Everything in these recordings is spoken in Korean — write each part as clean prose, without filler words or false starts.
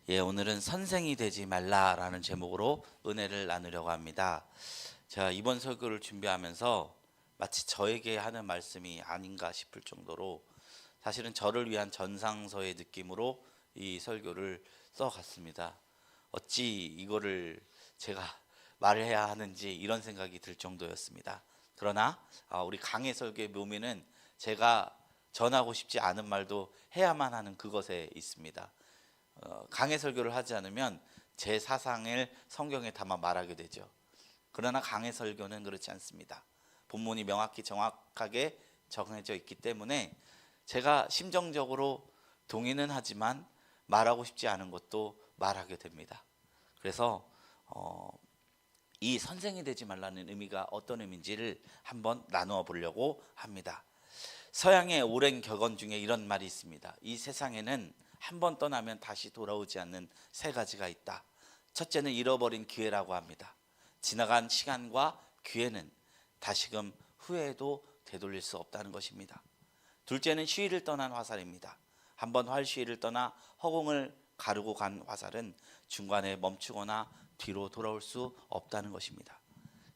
오늘은 선생이 되지 말라라는 제목으로 은혜를 나누려고 합니다. 제가 이번 설교를 준비하면서 마치 저에게 하는 말씀이 아닌가 싶을 정도로 사실은 저를 위한 전상서의 느낌으로 이 설교를 써갔습니다. 어찌 이거를 제가 말을 해야 하는지 이런 생각이 들 정도였습니다. 그러나 우리 강해 설교의 묘미는 제가 전하고 싶지 않은 말도 해야만 하는 그것에 있습니다. 강해 설교를 하지 않으면 제 사상을 성경에 담아 말하게 되죠. 그러나 강해 설교는 그렇지 않습니다. 본문이 명확히 정확하게 정해져 있기 때문에 제가 심정적으로 동의는 하지만 말하고 싶지 않은 것도 말하게 됩니다. 그래서 이 선생이 되지 말라는 의미가 어떤 의미인지를 한번 나누어 보려고 합니다. 서양의 오랜 격언 중에 이런 말이 있습니다. 이 세상에는 한 번 떠나면 다시 돌아오지 않는 세 가지가 있다. 첫째는 잃어버린 기회라고 합니다. 지나간 시간과 기회는 다시금 후회해도 되돌릴 수 없다는 것입니다. 둘째는 시위를 떠난 화살입니다. 한번 활시위를 떠나 허공을 가르고 간 화살은 중간에 멈추거나 뒤로 돌아올 수 없다는 것입니다.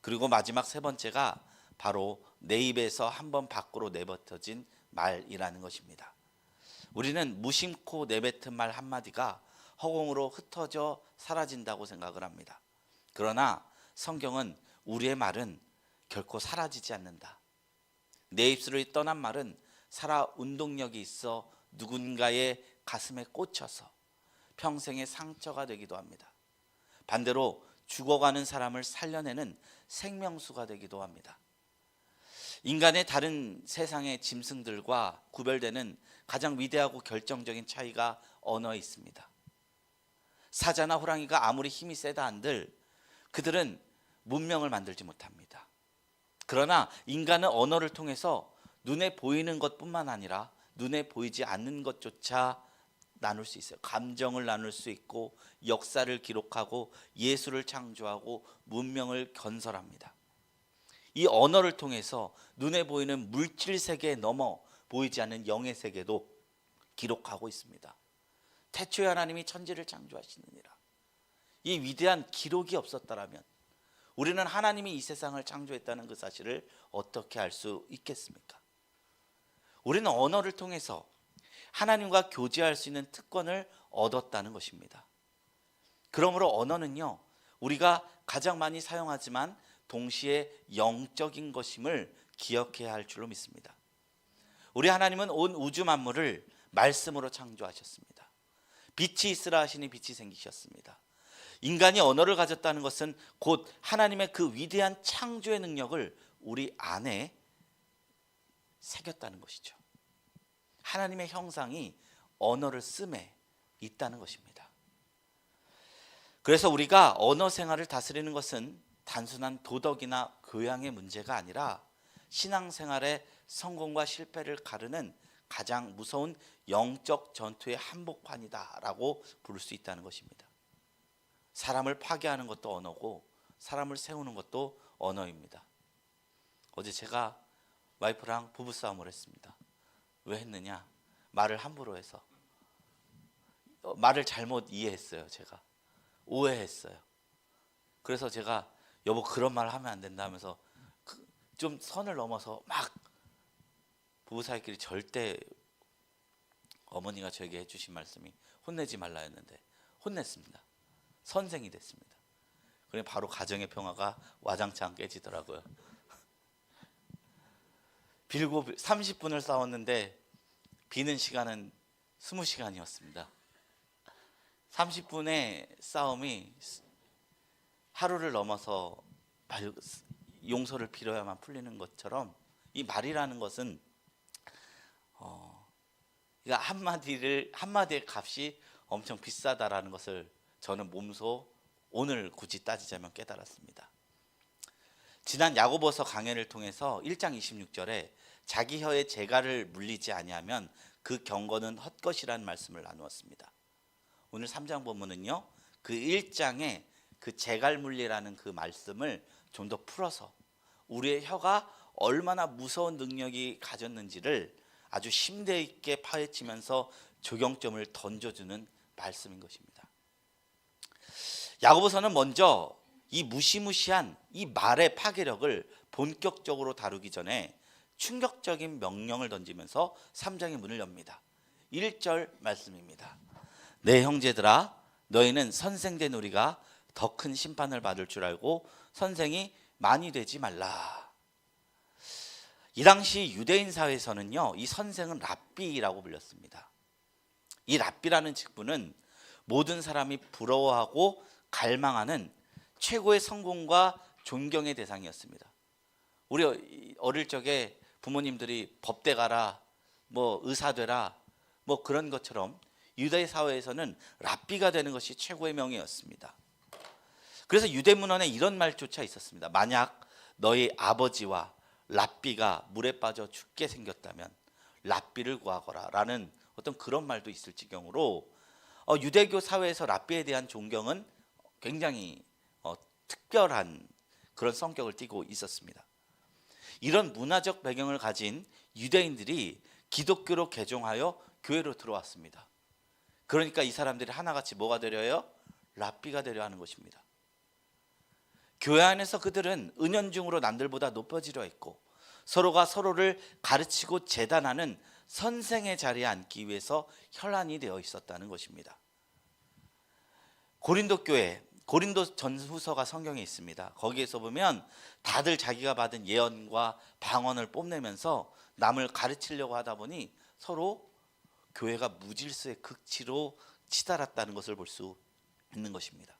그리고 마지막 세 번째가 바로 내 입에서 한번 밖으로 내뱉어진 말이라는 것입니다. 우리는 무심코 내뱉은 말 한마디가 허공으로 흩어져 사라진다고 생각을 합니다. 그러나 성경은 우리의 말은 결코 사라지지 않는다. 내 입술을 떠난 말은 살아 운동력이 있어 누군가의 가슴에 꽂혀서 평생의 상처가 되기도 합니다. 반대로 죽어가는 사람을 살려내는 생명수가 되기도 합니다. 인간의 다른 세상의 짐승들과 구별되는 가장 위대하고 결정적인 차이가 언어에 있습니다. 사자나 호랑이가 아무리 힘이 세다 한들 그들은 문명을 만들지 못합니다. 그러나 인간은 언어를 통해서 눈에 보이는 것뿐만 아니라 눈에 보이지 않는 것조차 나눌 수 있어요. 감정을 나눌 수 있고 역사를 기록하고 예술을 창조하고 문명을 건설합니다. 이 언어를 통해서 눈에 보이는 물질 세계에 넘어 보이지 않는 영의 세계도 기록하고 있습니다. 태초에 하나님이 천지를 창조하시느니라. 이 위대한 기록이 없었다라면 우리는 하나님이 이 세상을 창조했다는 그 사실을 어떻게 알 수 있겠습니까? 우리는 언어를 통해서 하나님과 교제할 수 있는 특권을 얻었다는 것입니다. 그러므로 언어는요, 우리가 가장 많이 사용하지만 동시에 영적인 것임을 기억해야 할 줄로 믿습니다. 우리 하나님은 온 우주 만물을 말씀으로 창조하셨습니다. 빛이 있으라 하시니 빛이 생기셨습니다. 인간이 언어를 가졌다는 것은 곧 하나님의 그 위대한 창조의 능력을 우리 안에 새겼다는 것이죠. 하나님의 형상이 언어를 씀에 있다는 것입니다. 그래서 우리가 언어 생활을 다스리는 것은 단순한 도덕이나 교양의 문제가 아니라 신앙생활의 성공과 실패를 가르는 가장 무서운 영적 전투의 한복판이다라고 부를 수 있다는 것입니다. 사람을 파괴하는 것도 언어고 사람을 세우는 것도 언어입니다. 어제 제가 와이프랑 부부싸움을 했습니다. 왜 했느냐? 말을 함부로 해서. 말을 잘못 이해했어요. 제가 오해했어요. 그래서 제가 여보 그런 말 하면 안 된다 하면서 좀 선을 넘어서 막 부부 사이끼리 절대 어머니가 저에게 해주신 말씀이 혼내지 말라였는데 혼냈습니다. 선생이 됐습니다. 그래 바로 가정의 평화가 와장창 깨지더라고요. 빌고 30분을 싸웠는데 비는 시간은 20시간이었습니다. 30분의 싸움이 하루를 넘어서 용서를 빌어야만 풀리는 것처럼 이 말이라는 것은 한마디의 값이 엄청 비싸다라는 것을 저는 몸소 오늘 굳이 따지자면 깨달았습니다. 지난 야고보서 강해를 통해서 1장 26절에 자기 혀의 재갈을 물리지 아니하면 그 경건은 헛것이라는 말씀을 나누었습니다. 오늘 3장 본문은요, 그 1장에 그 재갈 물리라는 그 말씀을 좀 더 풀어서 우리의 혀가 얼마나 무서운 능력이 가졌는지를 아주 심대 있게 파헤치면서 적용점을 던져주는 말씀인 것입니다. 야고보서는 먼저 이 무시무시한 이 말의 파괴력을 본격적으로 다루기 전에 충격적인 명령을 던지면서 3장의 문을 엽니다. 1절 말씀입니다. 내 형제들아, 너희는 선생된 우리가 더 큰 심판을 받을 줄 알고 선생이 많이 되지 말라. 이 당시 유대인 사회에서는요, 이 선생은 랍비라고 불렸습니다. 이 랍비라는 직분은 모든 사람이 부러워하고 갈망하는 최고의 성공과 존경의 대상이었습니다. 우리 어릴 적에 부모님들이 법대 가라, 뭐 의사 되라, 뭐 그런 것처럼 유대 사회에서는 랍비가 되는 것이 최고의 명예였습니다. 그래서 유대 문헌에 이런 말조차 있었습니다. 만약 너희 아버지와 랍비가 물에 빠져 죽게 생겼다면 랍비를 구하거라 라는 어떤 그런 말도 있을 지경으로 유대교 사회에서 랍비에 대한 존경은 굉장히 특별한 그런 성격을 띠고 있었습니다. 이런 문화적 배경을 가진 유대인들이 기독교로 개종하여 교회로 들어왔습니다. 그러니까 이 사람들이 하나같이 뭐가 되려요? 랍비가 되려 하는 것입니다. 교회 안에서 그들은 은연중으로 남들보다 높아지려 했고 서로가 서로를 가르치고 재단하는 선생의 자리에 앉기 위해서 혈안이 되어 있었다는 것입니다. 고린도 교회, 고린도 전후서가 성경에 있습니다. 거기에서 보면 다들 자기가 받은 예언과 방언을 뽐내면서 남을 가르치려고 하다 보니 서로 교회가 무질서의 극치로 치달았다는 것을 볼 수 있는 것입니다.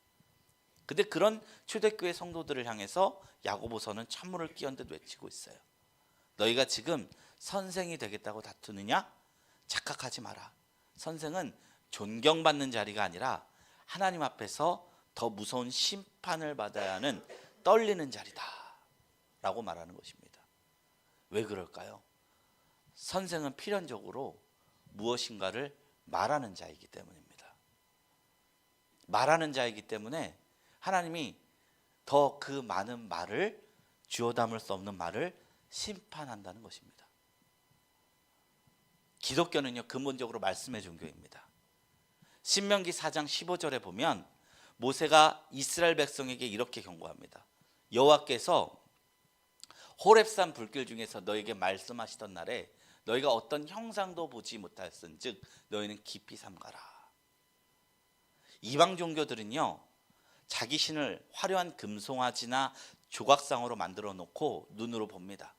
근데 그런 초대교회 성도들을 향해서 야고보서는 찬물을 끼얹은 듯 외치고 있어요. 너희가 지금 선생이 되겠다고 다투느냐? 착각하지 마라. 선생은 존경받는 자리가 아니라 하나님 앞에서 더 무서운 심판을 받아야 하는 떨리는 자리다 라고 말하는 것입니다. 왜 그럴까요? 선생은 필연적으로 무엇인가를 말하는 자이기 때문입니다. 말하는 자이기 때문에 하나님이 더 그 많은 말을, 주워 담을 수 없는 말을 심판한다는 것입니다. 기독교는요, 근본적으로 말씀의 종교입니다. 신명기 4장 15절에 보면 모세가 이스라엘 백성에게 이렇게 경고합니다. 여호와께서 호렙산 불길 중에서 너에게 말씀하시던 날에 너희가 어떤 형상도 보지 못하였은즉 너희는 깊이 삼가라. 이방 종교들은요, 자기 신을 화려한 금송아지나 조각상으로 만들어 놓고 눈으로 봅니다.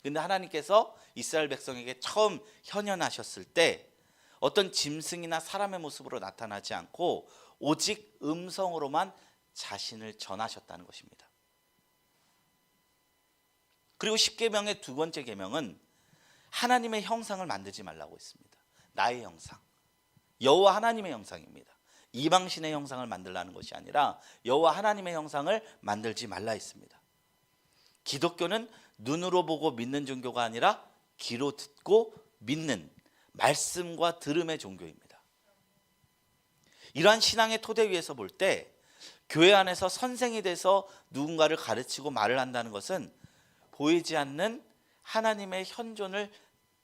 근데 하나님께서 이스라엘 백성에게 처음 현현하셨을 때 어떤 짐승이나 사람의 모습으로 나타나지 않고 오직 음성으로만 자신을 전하셨다는 것입니다. 그리고 십계명의 두 번째 계명은 하나님의 형상을 만들지 말라고 했습니다. 나의 형상, 여호와 하나님의 형상입니다. 이방신의 형상을 만들라는 것이 아니라 여호와 하나님의 형상을 만들지 말라 했습니다. 기독교는 눈으로 보고 믿는 종교가 아니라 귀로 듣고 믿는 말씀과 들음의 종교입니다. 이러한 신앙의 토대 위에서 볼 때 교회 안에서 선생이 돼서 누군가를 가르치고 말을 한다는 것은 보이지 않는 하나님의 현존을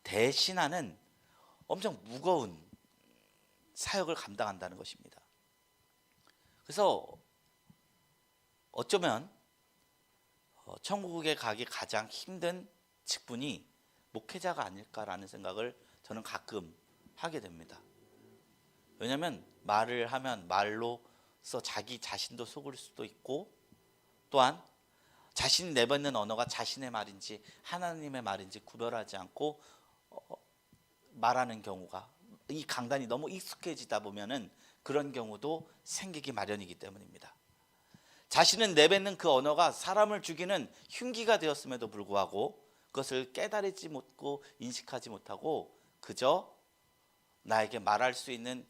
대신하는 엄청 무거운 사역을 감당한다는 것입니다. 그래서 어쩌면 천국에 가기 가장 힘든 직분이 목회자가 아닐까라는 생각을 저는 가끔 하게 됩니다. 왜냐하면 말을 하면 말로서 자기 자신도 속을 수도 있고, 또한 자신이 내뱉는 언어가 자신의 말인지 하나님의 말인지 구별하지 않고 말하는 경우가, 이 강단이 너무 익숙해지다 보면은 그런 경우도 생기기 마련이기 때문입니다. 자신은 내뱉는 그 언어가 사람을 죽이는 흉기가 되었음에도 불구하고 그것을 깨달지 못하고 인식하지 못하고 그저 나에게 말할 수 있는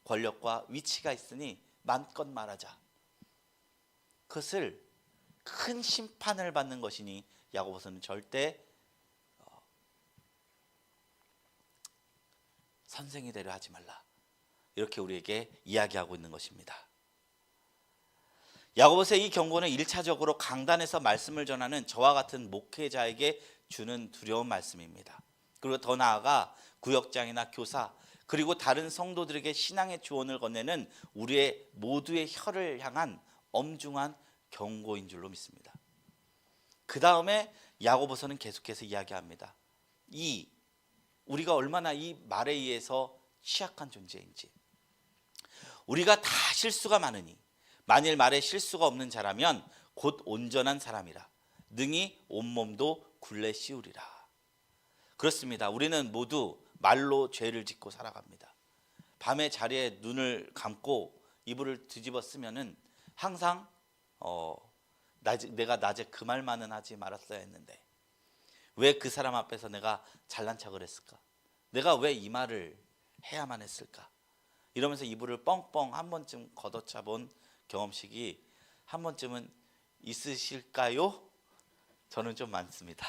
권력과 위치가 있으니 마음껏 말하자. 그것을 큰 심판을 받는 것이니 야고보서는 절대 선생이 되려 하지 말라, 이렇게 우리에게 이야기하고 있는 것입니다. 야고보서의 이 경고는 1차적으로 강단에서 말씀을 전하는 저와 같은 목회자에게 주는 두려운 말씀입니다. 그리고 더 나아가 구역장이나 교사, 그리고 다른 성도들에게 신앙의 조언을 건네는 우리의 모두의 혀를 향한 엄중한 경고인 줄로 믿습니다. 그 다음에 야고보서는 계속해서 이야기합니다. 우리가 얼마나 이 말에 의해서 취약한 존재인지, 우리가 다 실수가 많으니 만일 말에 실수가 없는 자라면 곧 온전한 사람이라 능히 온몸도 굴레 씌우리라. 그렇습니다. 우리는 모두 말로 죄를 짓고 살아갑니다. 밤에 자리에 눈을 감고 이불을 뒤집어 쓰면은 항상 내가 낮에 그 말만은 하지 말았어야 했는데 왜 그 사람 앞에서 내가 잘난 척을 했을까? 내가 왜 이 말을 해야만 했을까? 이러면서 이불을 뻥뻥 한 번쯤 걷어차 본 경험식이 한 번쯤은 있으실까요? 저는 좀 많습니다.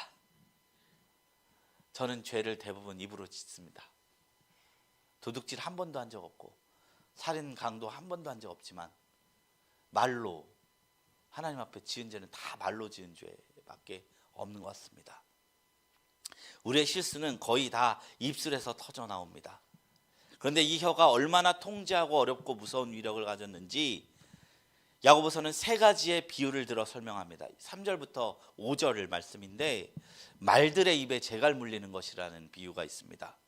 저는 죄를 대부분 입으로 짓습니다. 도둑질 한 번도 한 적 없고 살인 강도 한 번도 한 적 없지만 말로 하나님 앞에 지은 죄는 다 말로 지은 죄밖에 없는 것 같습니다. 우리의 실수는 거의 다 입술에서 터져 나옵니다. 그런데 이 혀가 얼마나 통제하고 어렵고 무서운 위력을 가졌는지 야고보서는 세 가지의 비유를 들어 설명합니다. 3절부터 5절 말씀인데 말들의 입에 재갈 물리는 것이라는 비유가 있습니다.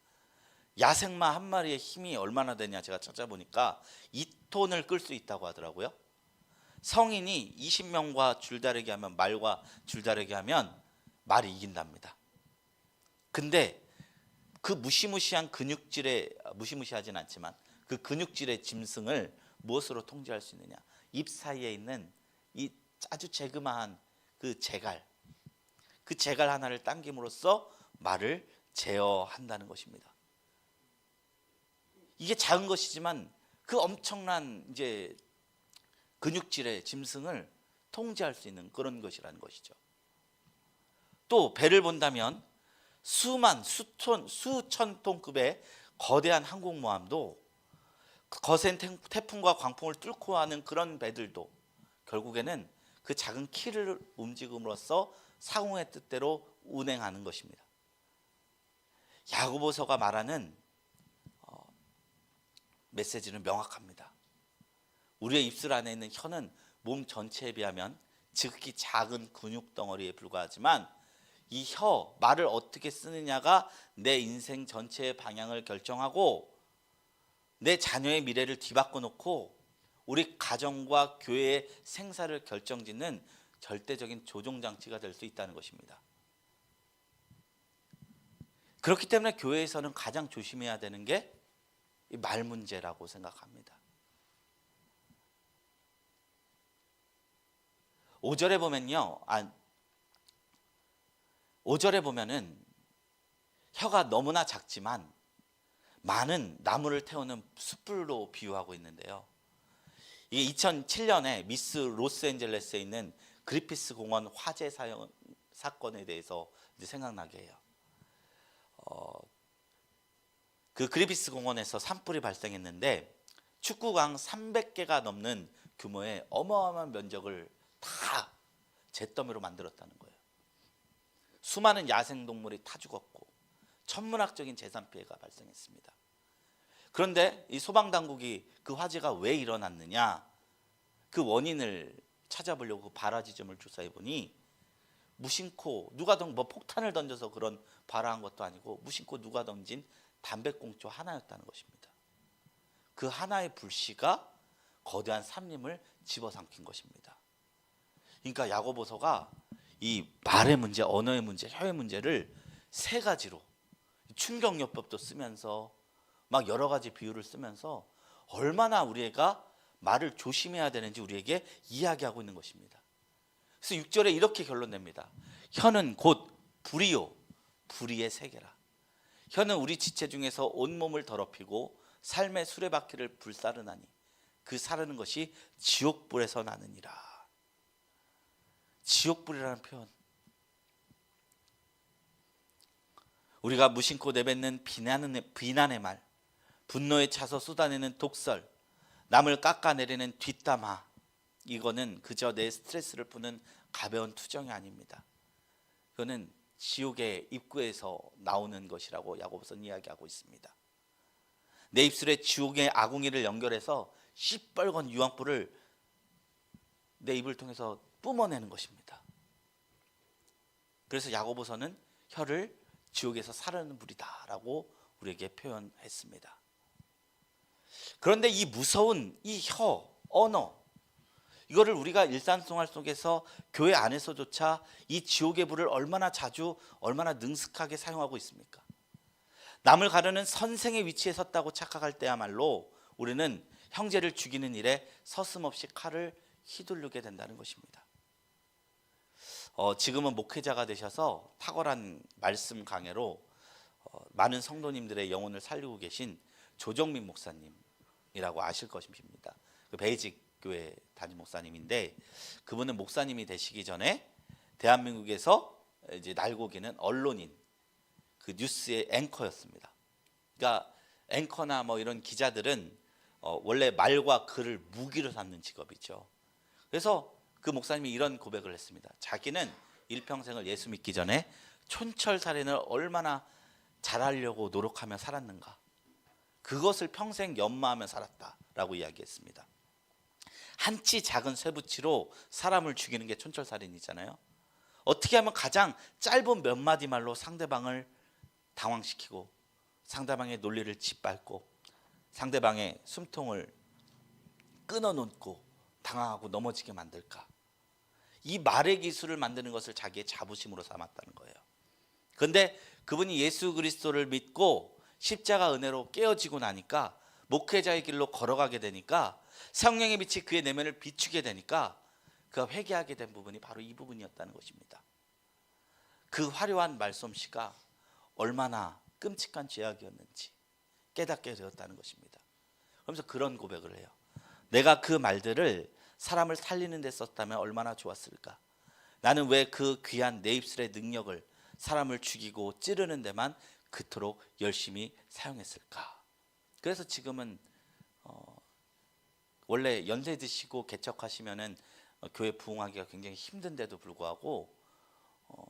야생마 한 마리의 힘이 얼마나 되냐 제가 찾아보니까 2톤을 끌 수 있다고 하더라고요. 성인이 20명과 줄다리기 하면 말과 줄다리기 하면 말이 이긴답니다. 근데 그 무시무시한 근육질의 무시무시하진 않지만 그 근육질의 짐승을 무엇으로 통제할 수 있느냐? 입 사이에 있는 이 아주 재그마한 그 재갈 하나를 당김으로써 말을 제어한다는 것입니다. 이게 작은 것이지만 그 엄청난 이제 근육질의 짐승을 통제할 수 있는 그런 것이라는 것이죠. 또 배를 본다면 수천 톤급의 거대한 항공모함도 거센 태풍과 광풍을 뚫고 하는 그런 배들도 결국에는 그 작은 키를 움직임으로써 사공의 뜻대로 운행하는 것입니다. 야고보서가 말하는 메시지는 명확합니다. 우리의 입술 안에 있는 혀는 몸 전체에 비하면 지극히 작은 근육 덩어리에 불과하지만 이 말을 어떻게 쓰느냐가 내 인생 전체의 방향을 결정하고 내 자녀의 미래를 뒤바꿔 놓고 우리 가정과 교회의 생사를 결정짓는 절대적인 조종장치가 될 수 있다는 것입니다. 그렇기 때문에 교회에서는 가장 조심해야 되는 게 이 말 문제라고 생각합니다. 5절에 보면은 혀가 너무나 작지만 많은 나무를 태우는 숯불로 비유하고 있는데요. 이게 2007년에 미스 로스앤젤레스에 있는 그리피스 공원 화재 사건에 대해서 이제 생각나게 해요. 그 그리피스 공원에서 산불이 발생했는데 축구장 300개가 넘는 규모의 어마어마한 면적을 다 잿더미로 만들었다는 거예요. 수많은 야생동물이 타 죽었고 천문학적인 재산 피해가 발생했습니다. 그런데 이 소방당국이 그 화재가 왜 일어났느냐 그 원인을 찾아보려고 발화 지점을 조사해 보니 무심코 누가 폭탄을 던져서 그런 발화한 것도 아니고 무심코 누가 던진 담배꽁초 하나였다는 것입니다. 그 하나의 불씨가 거대한 산림을 집어삼킨 것입니다. 그러니까 야고보서가 이 말의 문제, 언어의 문제, 혀의 문제를 세 가지로 충격요법도 쓰면서 막 여러 가지 비유를 쓰면서 얼마나 우리가 말을 조심해야 되는지 우리에게 이야기하고 있는 것입니다. 그래서 6절에 이렇게 결론 냅니다. 혀는 곧 불이요 불의의 세계라. 혀는 우리 지체 중에서 온몸을 더럽히고 삶의 수레바퀴를 불사르나니 그 사르는 것이 지옥불에서 나느니라. 지옥불이라는 표현, 우리가 무심코 내뱉는 비난의 말, 분노에 차서 쏟아내는 독설, 남을 깎아내리는 뒷담화, 이거는 그저 내 스트레스를 푸는 가벼운 투정이 아닙니다. 이거는 지옥의 입구에서 나오는 것이라고 야고보서는 이야기하고 있습니다. 내 입술에 지옥의 아궁이를 연결해서 시뻘건 유황불을 내 입을 통해서 뿜어내는 것입니다. 그래서 야고보서는 혀를 지옥에서 사르는 불이다라고 우리에게 표현했습니다. 그런데 이 무서운 이 혀, 언어, 이거를 우리가 일상생활 속에서 교회 안에서조차 이 지옥의 불을 얼마나 자주, 얼마나 능숙하게 사용하고 있습니까? 남을 가르는 선생의 위치에 섰다고 착각할 때야말로 우리는 형제를 죽이는 일에 서슴없이 칼을 휘두르게 된다는 것입니다. 지금은 목회자가 되셔서 탁월한 말씀 강해로 많은 성도님들의 영혼을 살리고 계신 조정민 목사님이라고 아실 것입니다. 그 베이직 교회 담임 목사님인데, 그분은 목사님이 되시기 전에 대한민국에서 이제 날고기는 언론인, 그 뉴스의 앵커였습니다. 그러니까 앵커나 뭐 이런 기자들은 원래 말과 글을 무기로 삼는 직업이죠. 그래서 그 목사님이 이런 고백을 했습니다. 자기는 일평생을 예수 믿기 전에 촌철살인을 얼마나 잘하려고 노력하며 살았는가, 그것을 평생 연마하며 살았다라고 이야기했습니다. 한치 작은 쇠붙이로 사람을 죽이는 게 촌철살인이잖아요. 어떻게 하면 가장 짧은 몇 마디 말로 상대방을 당황시키고 상대방의 논리를 짓밟고 상대방의 숨통을 끊어놓고 당황하고 넘어지게 만들까, 이 말의 기술을 만드는 것을 자기의 자부심으로 삼았다는 거예요. 그런데 그분이 예수 그리스도를 믿고 십자가 은혜로 깨어지고 나니까, 목회자의 길로 걸어가게 되니까, 성령의 빛이 그의 내면을 비추게 되니까 그가 회개하게 된 부분이 바로 이 부분이었다는 것입니다. 그 화려한 말솜씨가 얼마나 끔찍한 죄악이었는지 깨닫게 되었다는 것입니다. 그러면서 그런 고백을 해요. 내가 그 말들을 사람을 살리는 데 썼다면 얼마나 좋았을까. 나는 왜 그 귀한 내 입술의 능력을 사람을 죽이고 찌르는 데만 그토록 열심히 사용했을까. 그래서 지금은 원래 연세 드시고 개척하시면은 교회 부흥하기가 굉장히 힘든데도 불구하고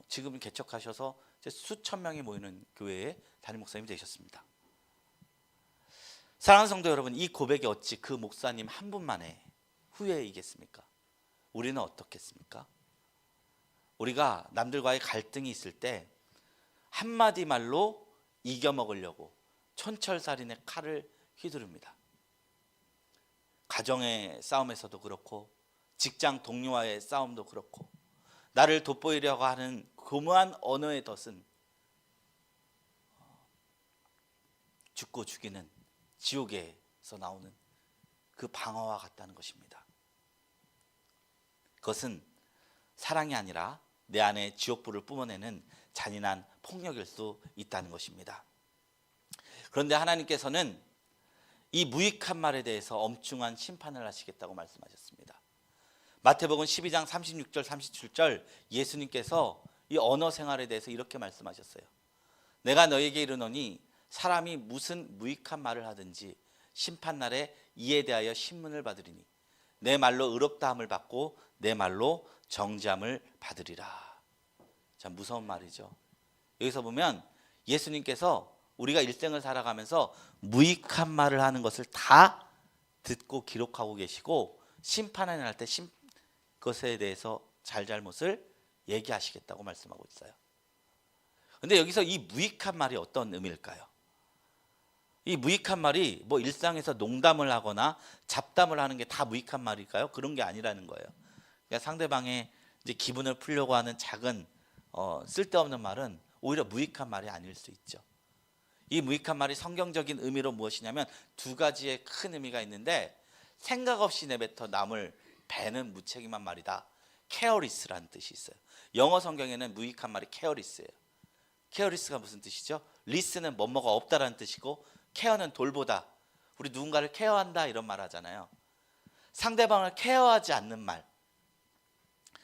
지금은 개척하셔서 수천 명이 모이는 교회의 담임 목사님이 되셨습니다. 사랑하는 성도 여러분, 이 고백이 어찌 그 목사님 한 분만의 후회이겠습니까? 우리는 어떻겠습니까? 우리가 남들과의 갈등이 있을 때 한마디 말로 이겨먹으려고 촌철살인의 칼을 휘두릅니다. 가정의 싸움에서도 그렇고 직장 동료와의 싸움도 그렇고, 나를 돋보이려고 하는 교묘한 언어의 덫은 죽고 죽이는 지옥에서 나오는 그 방어와 같다는 것입니다. 그것은 사랑이 아니라 내 안에 지옥불을 뿜어내는 잔인한 폭력일 수 있다는 것입니다. 그런데 하나님께서는 이 무익한 말에 대해서 엄중한 심판을 하시겠다고 말씀하셨습니다. 마태복음 12장 36절 37절 예수님께서 이 언어 생활에 대해서 이렇게 말씀하셨어요. 내가 너에게 이르노니 사람이 무슨 무익한 말을 하든지 심판날에 이에 대하여 신문을 받으리니 내 말로 의롭다함을 받고 내 말로 정죄함을 받으리라. 참 무서운 말이죠. 여기서 보면 예수님께서 우리가 일생을 살아가면서 무익한 말을 하는 것을 다 듣고 기록하고 계시고, 심판하는 날 때 그것에 대해서 잘잘못을 얘기하시겠다고 말씀하고 있어요. 그런데 여기서 이 무익한 말이 어떤 의미일까요? 이 무익한 말이 뭐 일상에서 농담을 하거나 잡담을 하는 게 다 무익한 말일까요? 그런 게 아니라는 거예요. 그러니까 상대방의 이제 기분을 풀려고 하는 작은 쓸데없는 말은 오히려 무익한 말이 아닐 수 있죠. 이 무익한 말이 성경적인 의미로 무엇이냐면 두 가지의 큰 의미가 있는데, 생각 없이 내뱉어 남을 배는 무책임한 말이다. careless라는 뜻이 있어요. 영어 성경에는 무익한 말이 careless예요. careless가 무슨 뜻이죠? list는 뭐뭐가 없다라는 뜻이고, care는 돌보다, 우리 누군가를 케어한다 이런 말 하잖아요. 상대방을 케어하지 않는 말,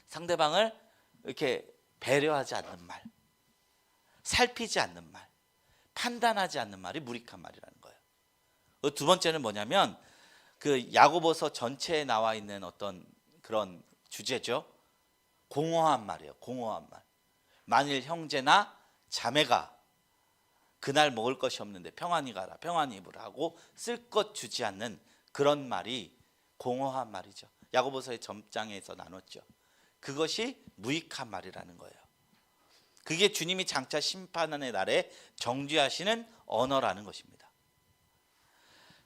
상대방을 이렇게 배려하지 않는 말, 살피지 않는 말, 판단하지 않는 말이 무익한 말이라는 거예요. 두 번째는 뭐냐면 그 야고보서 전체에 나와 있는 어떤 그런 주제죠. 공허한 말이에요. 공허한 말. 만일 형제나 자매가 그날 먹을 것이 없는데 평안히 가라, 평안히 입으라 하고 쓸 것 주지 않는 그런 말이 공허한 말이죠. 야고보서의 점장에서 나눴죠. 그것이 무익한 말이라는 거예요. 그게 주님이 장차 심판의 날에 정죄하시는 언어라는 것입니다.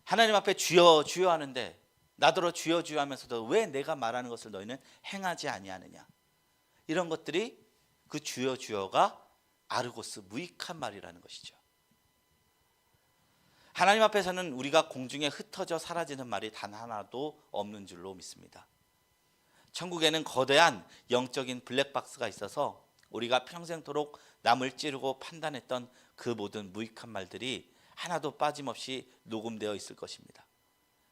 하나님 앞에 주여 주여 하는데 나더러 주여 주여 하면서도 왜 내가 말하는 것을 너희는 행하지 아니하느냐. 이런 것들이 그 주여 주여가 아르고스, 무익한 말이라는 것이죠. 하나님 앞에서는 우리가 공중에 흩어져 사라지는 말이 단 하나도 없는 줄로 믿습니다. 천국에는 거대한 영적인 블랙박스가 있어서 우리가 평생토록 남을 찌르고 판단했던 그 모든 무익한 말들이 하나도 빠짐없이 녹음되어 있을 것입니다.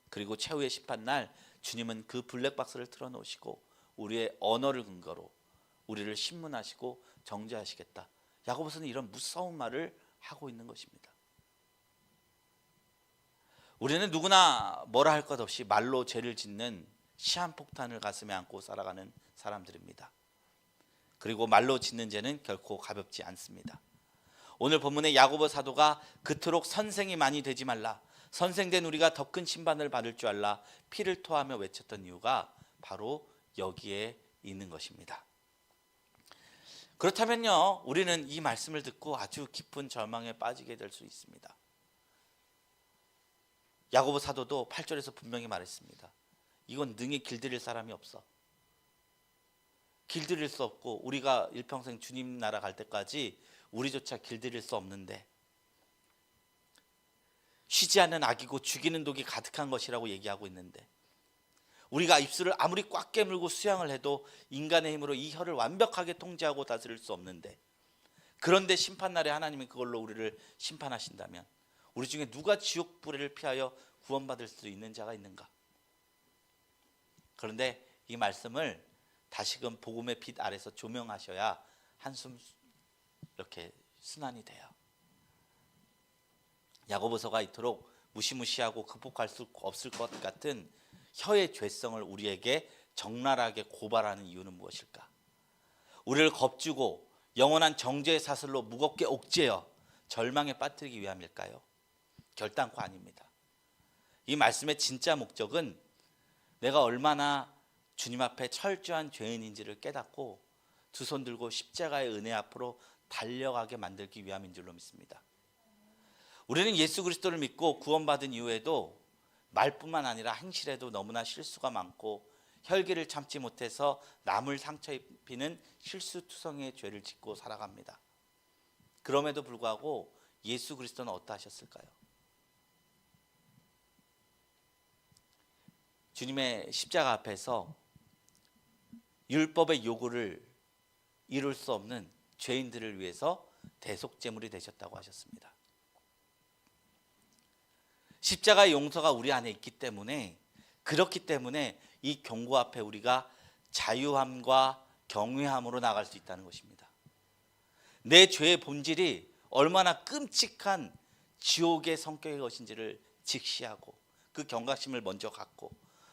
그리고 최후의 심판날 주님은 그 블랙박스를 틀어놓으시고 우리의 언어를 근거로 우리를 신문하시고 정죄하시겠다. 야고보서는 이런 무서운 말을 하고 있는 것입니다. 우리는 누구나 뭐라 할 것 없이 말로 죄를 짓는 시한폭탄을 가슴에 안고 살아가는 사람들입니다. 그리고 말로 짓는 죄는 결코 가볍지 않습니다. 오늘 본문의 야고보 사도가 그토록 선생이 많이 되지 말라, 선생된 우리가 더 큰 심판을 받을 줄 알라 피를 토하며 외쳤던 이유가 바로 여기에 있는 것입니다. 그렇다면요, 우리는 이 말씀을 듣고 아주 깊은 절망에 빠지게 될 수 있습니다. 야고보 사도도 8절에서 분명히 말했습니다. 이건 능히 길들일 사람이 없어. 길들일 수 없고 우리가 일평생 주님 나라 갈 때까지 우리조차 길들일 수 없는데 쉬지 않는 악이고 죽이는 독이 가득한 것이라고 얘기하고 있는데 우리가 입술을 아무리 꽉 깨물고 수양을 해도 인간의 힘으로 이 혀를 완벽하게 통제하고 다스릴 수 없는데, 그런데 심판날에 하나님이 그걸로 우리를 심판하신다면 우리 중에 누가 지옥 불의를 피하여 구원받을 수 있는 자가 있는가? 그런데 이 말씀을 다시금 복음의 빛 아래서 조명하셔야 한숨 이렇게 순환이 돼요. 야고보서가 이토록 무시무시하고 극복할 수 없을 것 같은 혀의 죄성을 우리에게 적나라하게 고발하는 이유는 무엇일까? 우리를 겁주고 영원한 정죄의 사슬로 무겁게 옥죄어 절망에 빠뜨리기 위함일까요? 결단코 아닙니다. 이 말씀의 진짜 목적은 내가 얼마나 주님 앞에 철저한 죄인인지를 깨닫고 두 손 들고 십자가의 은혜 앞으로 달려가게 만들기 위함인 줄로 믿습니다. 우리는 예수 그리스도를 믿고 구원받은 이후에도 말뿐만 아니라 행실에도 너무나 실수가 많고 혈기를 참지 못해서 남을 상처 입히는 실수투성이의 죄를 짓고 살아갑니다. 그럼에도 불구하고 예수 그리스도는 어떠하셨을까요? 주님의 십자가 앞에서 율법의 요구를 이룰 수 없는 죄인들을 위해서 대속제물이 되셨다고 하셨습니다. 십자가의 용서가 우리 안에 있기 때문에, 그렇기 때문에 이 경고 앞에 우리가 자유함과 경외함으로 나갈 수 있다는 것입니다. 내 죄의 본질이 얼마나 끔찍한 지옥의 성격의 것인지를 직시하고 그 경각심을 먼저 갖고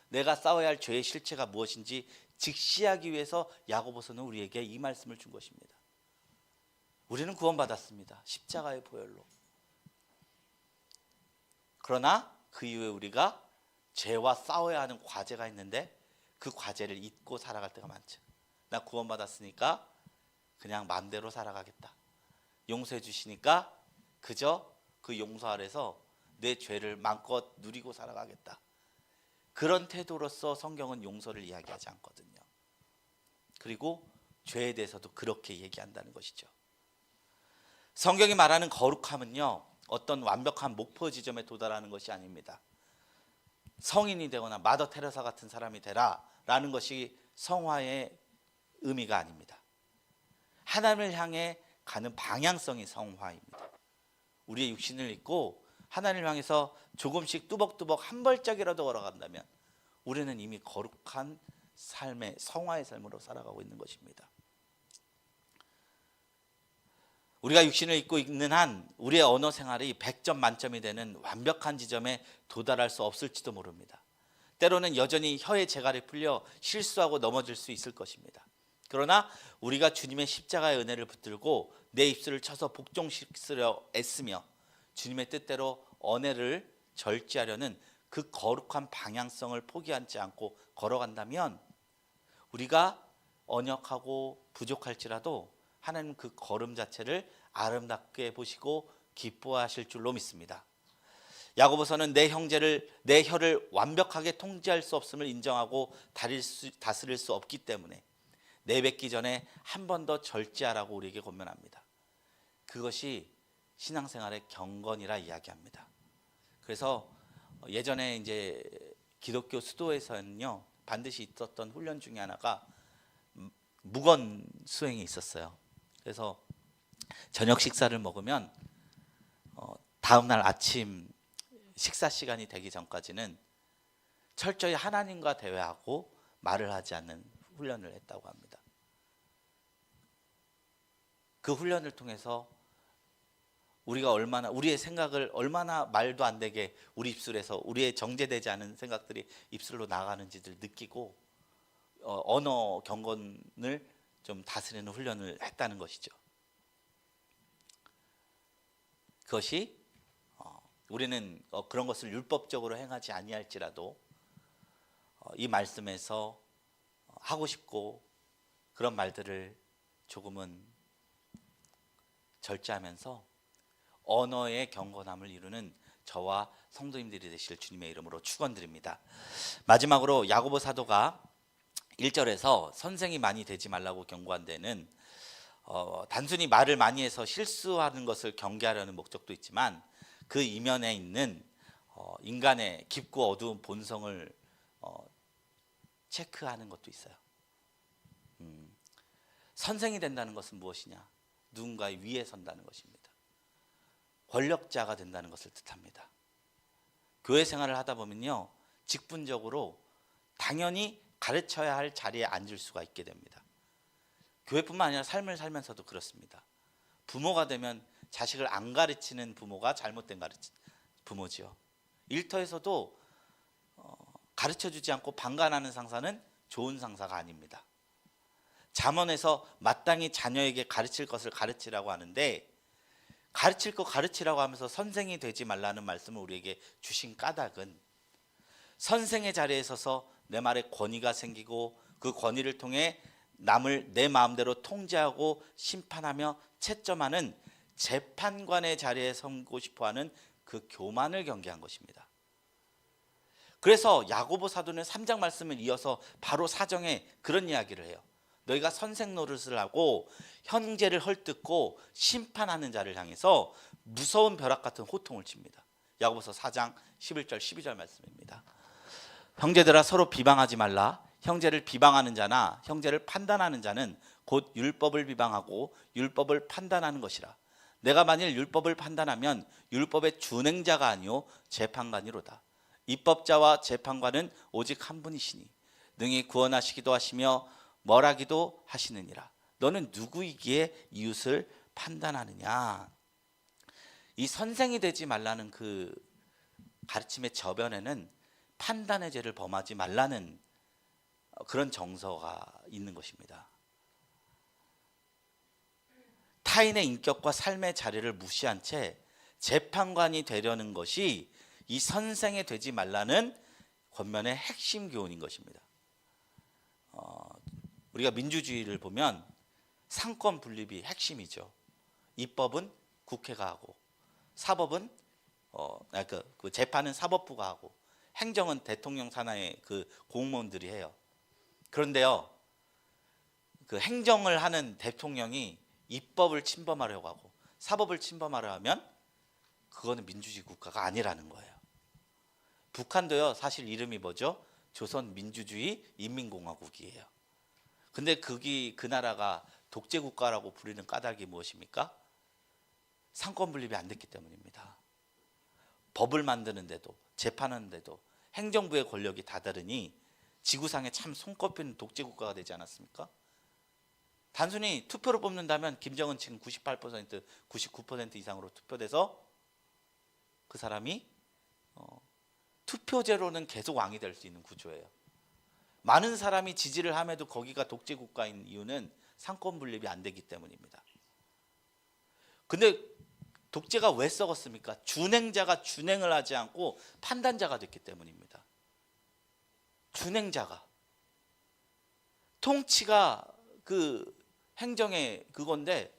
내가 싸워야 할 죄의 실체가 무엇인지 직시하기 위해서 야고보서는 우리에게 이 말씀을 준 것입니다. 우리는 구원받았습니다. 십자가의 보혈로. 그러나 그 이후에 우리가 죄와 싸워야 하는 과제가 있는데 그 과제를 잊고 살아갈 때가 많죠. 나 구원받았으니까 그냥 마음대로 살아가겠다. 용서해 주시니까 그저 그 용서 아래서 내 죄를 마음껏 누리고 살아가겠다. 그런 태도로서 성경은 용서를 이야기하지 않거든요. 그리고 죄에 대해서도 그렇게 얘기한다는 것이죠. 성경이 말하는 거룩함은요, 어떤 완벽한 목표 지점에 도달하는 것이 아닙니다. 성인이 되거나 마더 테레사 같은 사람이 되라 라는 것이 성화의 의미가 아닙니다. 하나님을 향해 가는 방향성이 성화입니다. 우리의 육신을 입고 하나님을 향해서 조금씩 뚜벅뚜벅 한 발짝이라도 걸어간다면 우리는 이미 거룩한 삶의 성화의 삶으로 살아가고 있는 것입니다. 우리가 육신을 입고 있는 한 우리의 언어 생활이 100점 만점이 되는 완벽한 지점에 도달할 수 없을지도 모릅니다. 때로는 여전히 혀의 재갈이 풀려 실수하고 넘어질 수 있을 것입니다. 그러나 우리가 주님의 십자가의 은혜를 붙들고 내 입술을 쳐서 복종시키려 애쓰며 주님의 뜻대로 언해를 절제하려는 그 거룩한 방향성을 포기하지 않고 걸어간다면 우리가 언역하고 부족할지라도 하나님 그 걸음 자체를 아름답게 보시고 기뻐하실 줄로 믿습니다. 야고보서는 내 혀를 완벽하게 통제할 수 없음을 인정하고 다스릴 수 없기 때문에 내뱉기 전에 한 번 더 절제하라고 우리에게 권면합니다. 그것이 신앙생활의 경건이라 이야기합니다. 그래서 예전에 이제 기독교 수도에서는요 반드시 있었던 훈련 중에 하나가 묵언 수행이 있었어요. 그래서 저녁 식사를 먹으면 다음날 아침 식사 시간이 되기 전까지는 철저히 하나님과 대화하고 말을 하지 않는 훈련을 했다고 합니다. 그 훈련을 통해서 우리가 우리의 생각을 얼마나 말도 안 되게 우리 입술에서 우리의 정제되지 않은 생각들이 입술로 나가는지를 느끼고 언어 경건을 좀 다스리는 훈련을 했다는 것이죠. 그것이 우리는 그런 것을 율법적으로 행하지 아니할지라도 이 말씀에서 하고 싶고 그런 말들을 조금은 절제하면서 언어의 경건함을 이루는 저와 성도님들이 되실 주님의 이름으로 축원드립니다. 마지막으로 야고보 사도가 1절에서 선생이 많이 되지 말라고 경고한 데는 단순히 말을 많이 해서 실수하는 것을 경계하려는 목적도 있지만 그 이면에 있는 인간의 깊고 어두운 본성을 체크하는 것도 있어요. 선생이 된다는 것은 무엇이냐? 누군가의 위에 선다는 것입니다. 권력자가 된다는 것을 뜻합니다. 교회 생활을 하다 보면요 직분적으로 당연히 가르쳐야 할 자리에 앉을 수가 있게 됩니다. 교회뿐만 아니라 삶을 살면서도 그렇습니다. 부모가 되면 자식을 안 가르치는 부모가 잘못된 부모지요. 일터에서도 가르쳐주지 않고 방관하는 상사는 좋은 상사가 아닙니다. 잠언에서 마땅히 자녀에게 가르칠 것을 가르치라고 하는데 가르칠 거 가르치라고 하면서 선생이 되지 말라는 말씀을 우리에게 주신 까닭은 선생의 자리에 서서 내 말에 권위가 생기고 그 권위를 통해 남을 내 마음대로 통제하고 심판하며 채점하는 재판관의 자리에 서고 싶어하는 그 교만을 경계한 것입니다. 그래서 야고보 사도는 3장 말씀을 이어서 바로 4장에 그런 이야기를 해요. 너희가 선생 노릇을 하고 형제를 헐뜯고 심판하는 자를 향해서 무서운 벼락 같은 호통을 칩니다. 야고보서 4장 11절 12절 말씀입니다. 형제들아 서로 비방하지 말라. 형제를 비방하는 자나 형제를 판단하는 자는 곧 율법을 비방하고 율법을 판단하는 것이라. 내가 만일 율법을 판단하면 율법의 준행자가 아니요 재판관이로다. 입법자와 재판관은 오직 한 분이시니 능히 구원하시기도 하시며 멸하기도 하시느니라. 너는 누구이기에 이웃을 판단하느냐. 이 선생이 되지 말라는 그 가르침의 저변에는 판단의 죄를 범하지 말라는 그런 정서가 있는 것입니다. 타인의 인격과 삶의 자리를 무시한 채 재판관이 되려는 것이 이 선생이 되지 말라는 권면의 핵심 교훈인 것입니다. 우리가 민주주의를 보면 상권 분립이 핵심이죠. 입법은 국회가 하고 사법은 그 재판은 사법부가 하고 행정은 대통령 산하의 그 공무원들이 해요. 그런데요, 그 행정을 하는 대통령이 입법을 침범하려고 하고 사법을 침범하려 하면 그거는 민주주의 국가가 아니라는 거예요. 북한도요, 사실 이름이 뭐죠? 조선민주주의 인민공화국이에요. 근데 그 나라가 독재국가라고 부르는 까닭이 무엇입니까? 상권 분립이 안 됐기 때문입니다. 법을 만드는데도 재판하는데도 행정부의 권력이 다다르니 지구상에 참 손꼽히는 독재국가가 되지 않았습니까? 단순히 투표로 뽑는다면 김정은 지금 98%, 99% 이상으로 투표돼서 그 사람이 투표제로는 계속 왕이 될 수 있는 구조예요. 많은 사람이 지지를 함에도 거기가 독재 국가인 이유는 상권 분립이 안 되기 때문입니다. 근데 독재가 왜 썩었습니까? 준행자가 준행을 하지 않고 판단자가 됐기 때문입니다. 준행자가. 통치가 그 행정의 그건데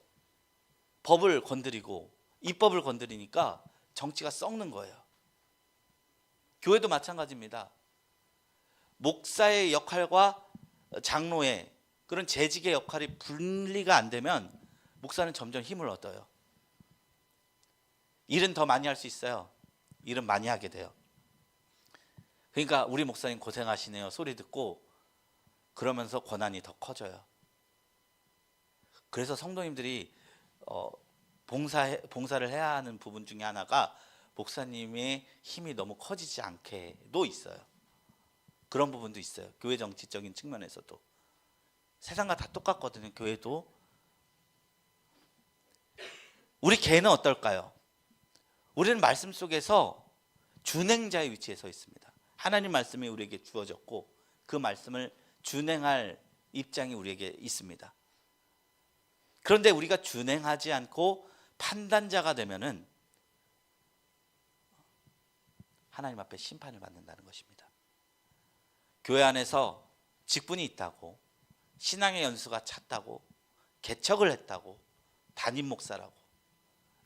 법을 건드리고 입법을 건드리니까 정치가 썩는 거예요. 교회도 마찬가지입니다. 목사의 역할과 장로의 그런 재직의 역할이 분리가 안 되면 목사는 점점 힘을 얻어요. 일은 더 많이 할 수 있어요. 일은 많이 하게 돼요. 그러니까 우리 목사님 고생하시네요 소리 듣고 그러면서 권한이 더 커져요. 그래서 성도님들이 봉사를 해야 하는 부분 중에 하나가 목사님의 힘이 너무 커지지 않게도 있어요. 그런 부분도 있어요. 교회 정치적인 측면에서도. 세상과 다 똑같거든요. 교회도. 우리 개는 어떨까요? 우리는 말씀 속에서 준행자의 위치에 서 있습니다. 하나님 말씀이 우리에게 주어졌고 그 말씀을 준행할 입장이 우리에게 있습니다. 그런데 우리가 준행하지 않고 판단자가 되면은 하나님 앞에 심판을 받는다는 것입니다. 교회 안에서 직분이 있다고, 신앙의 연수가 찼다고, 개척을 했다고, 담임 목사라고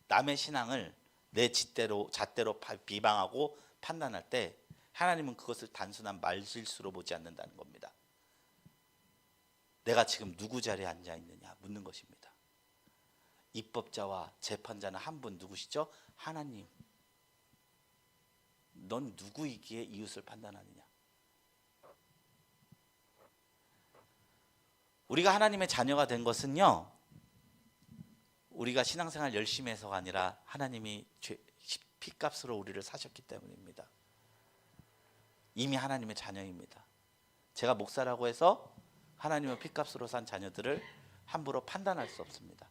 남의 신앙을 내 잣대로 비방하고 판단할 때 하나님은 그것을 단순한 말실수로 보지 않는다는 겁니다. 내가 지금 누구 자리에 앉아 있느냐 묻는 것입니다. 입법자와 재판자는 한 분 누구시죠? 하나님. 넌 누구이기에 이웃을 판단하느냐? 우리가 하나님의 자녀가 된 것은요, 우리가 신앙생활 열심히 해서가 아니라 하나님이 피값으로 우리를 사셨기 때문입니다. 이미 하나님의 자녀입니다. 제가 목사라고 해서 하나님의 피값으로 산 자녀들을 함부로 판단할 수 없습니다.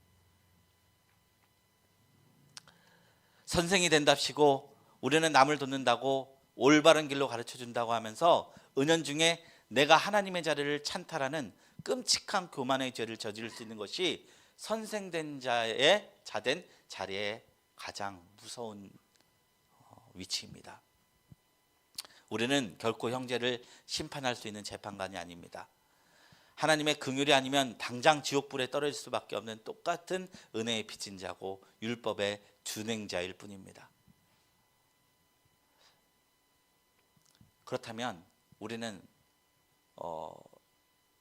선생이 된답시고 우리는 남을 돕는다고 올바른 길로 가르쳐준다고 하면서 은연중에 내가 하나님의 자리를 찬탈하는 끔찍한 교만의 죄를 저지를 수 있는 것이 선생된 자된 자리의 가장 무서운 위치입니다. 우리는 결코 형제를 심판할 수 있는 재판관이 아닙니다. 하나님의 긍휼이 아니면 당장 지옥불에 떨어질 수밖에 없는 똑같은 은혜의 빚진 자고 율법의 준행자일 뿐입니다. 그렇다면 우리는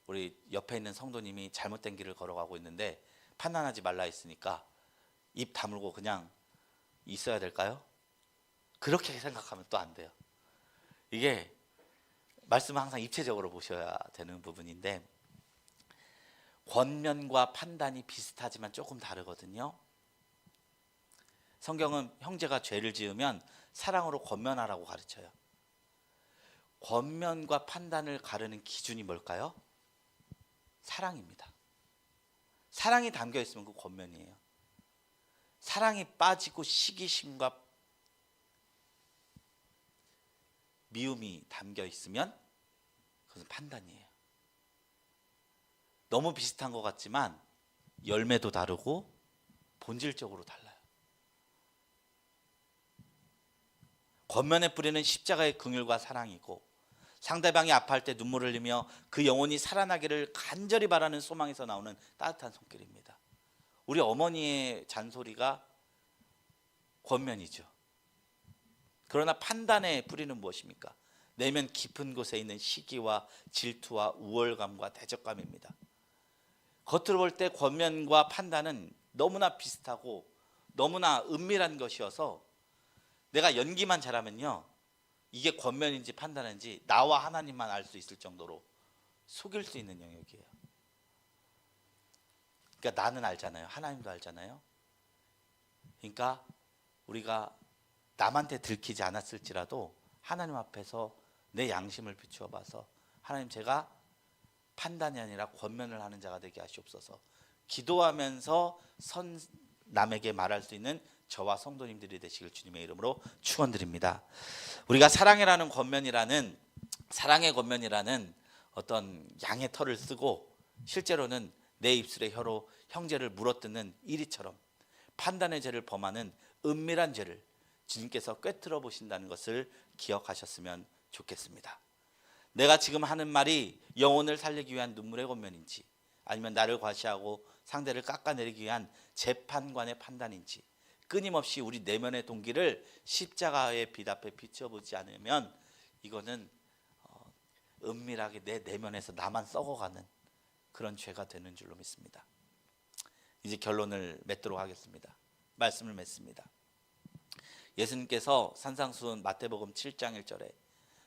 우리 옆에 있는 성도님이 잘못된 길을 걸어가고 있는데 판단하지 말라 했으니까 입 다물고 그냥 있어야 될까요? 그렇게 생각하면 또 안 돼요. 이게 말씀을 항상 입체적으로 보셔야 되는 부분인데 권면과 판단이 비슷하지만 조금 다르거든요. 성경은 형제가 죄를 지으면 사랑으로 권면하라고 가르쳐요. 권면과 판단을 가르는 기준이 뭘까요? 사랑입니다. 사랑이 담겨 있으면 그 권면이에요. 사랑이 빠지고 시기심과 미움이 담겨 있으면 그것은 판단이에요. 너무 비슷한 것 같지만 열매도 다르고 본질적으로 달라요. 권면의 뿌리는 십자가의 긍휼과 사랑이고 상대방이 아파할 때 눈물을 흘리며 그 영혼이 살아나기를 간절히 바라는 소망에서 나오는 따뜻한 손길입니다. 우리 어머니의 잔소리가 권면이죠. 그러나 판단의 뿌리는 무엇입니까? 내면 깊은 곳에 있는 시기와 질투와 우월감과 대적감입니다. 겉으로 볼 때 권면과 판단은 너무나 비슷하고 너무나 은밀한 것이어서 내가 연기만 잘하면요, 이게 권면인지 판단인지 나와 하나님만 알 수 있을 정도로 속일 수 있는 영역이에요. 그러니까 나는 알잖아요. 하나님도 알잖아요. 그러니까 우리가 남한테 들키지 않았을지라도 하나님 앞에서 내 양심을 비추어 봐서 하나님, 제가 판단이 아니라 권면을 하는 자가 되게 하시옵소서. 기도하면서 남에게 말할 수 있는 저와 성도님들이 되시길 주님의 이름으로 축원드립니다. 우리가 사랑의 권면이라는 어떤 양의 털을 쓰고 실제로는 내 입술의 혀로 형제를 물어뜯는 이리처럼 판단의 죄를 범하는 은밀한 죄를 주님께서 꿰뚫어 보신다는 것을 기억하셨으면 좋겠습니다. 내가 지금 하는 말이 영혼을 살리기 위한 눈물의 권면인지 아니면 나를 과시하고 상대를 깎아내리기 위한 재판관의 판단인지 끊임없이 우리 내면의 동기를 십자가의 빛 앞에 비춰보지 않으면 이거는 은밀하게 내 내면에서 나만 썩어가는 그런 죄가 되는 줄로 믿습니다. 이제 결론을 맺도록 하겠습니다. 말씀을 맺습니다. 예수님께서 산상수훈 마태복음 7장 1절에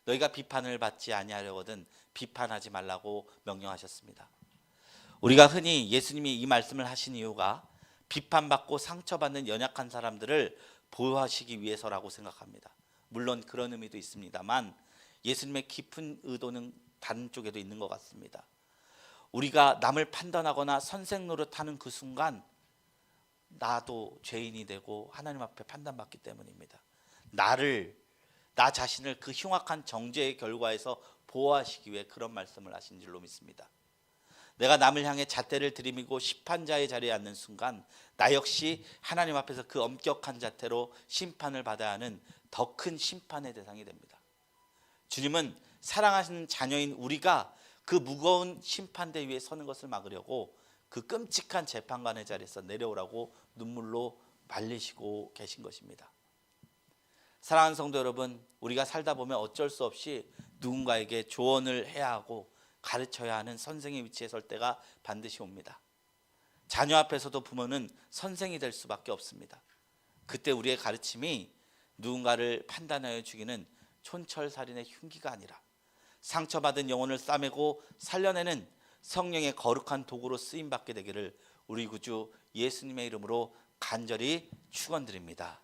너희가 비판을 받지 아니하려거든 비판하지 말라고 명령하셨습니다. 우리가 흔히 예수님이 이 말씀을 하신 이유가 비판받고 상처받는 연약한 사람들을 보호하시기 위해서라고 생각합니다. 물론 그런 의미도 있습니다만 예수님의 깊은 의도는 다른 쪽에도 있는 것 같습니다. 우리가 남을 판단하거나 선생 노릇하는 그 순간 나도 죄인이 되고 하나님 앞에 판단받기 때문입니다. 나 자신을 그 흉악한 정죄의 결과에서 보호하시기 위해 그런 말씀을 하신 줄로 믿습니다. 내가 남을 향해 잣대를 들이미고 심판자의 자리에 앉는 순간 나 역시 하나님 앞에서 그 엄격한 잣대로 심판을 받아야 하는 더 큰 심판의 대상이 됩니다. 주님은 사랑하시는 자녀인 우리가 그 무거운 심판대 위에 서는 것을 막으려고 그 끔찍한 재판관의 자리에서 내려오라고 눈물로 말리시고 계신 것입니다. 사랑하는 성도 여러분, 우리가 살다 보면 어쩔 수 없이 누군가에게 조언을 해야 하고 가르쳐야 하는 선생의 위치에 설 때가 반드시 옵니다. 자녀 앞에서도 부모는 선생이 될 수밖에 없습니다. 그때 우리의 가르침이 누군가를 판단하여 죽이는 촌철살인의 흉기가 아니라 상처받은 영혼을 싸매고 살려내는 성령의 거룩한 도구로 쓰임받게 되기를 우리 구주 예수님의 이름으로 간절히 축원드립니다.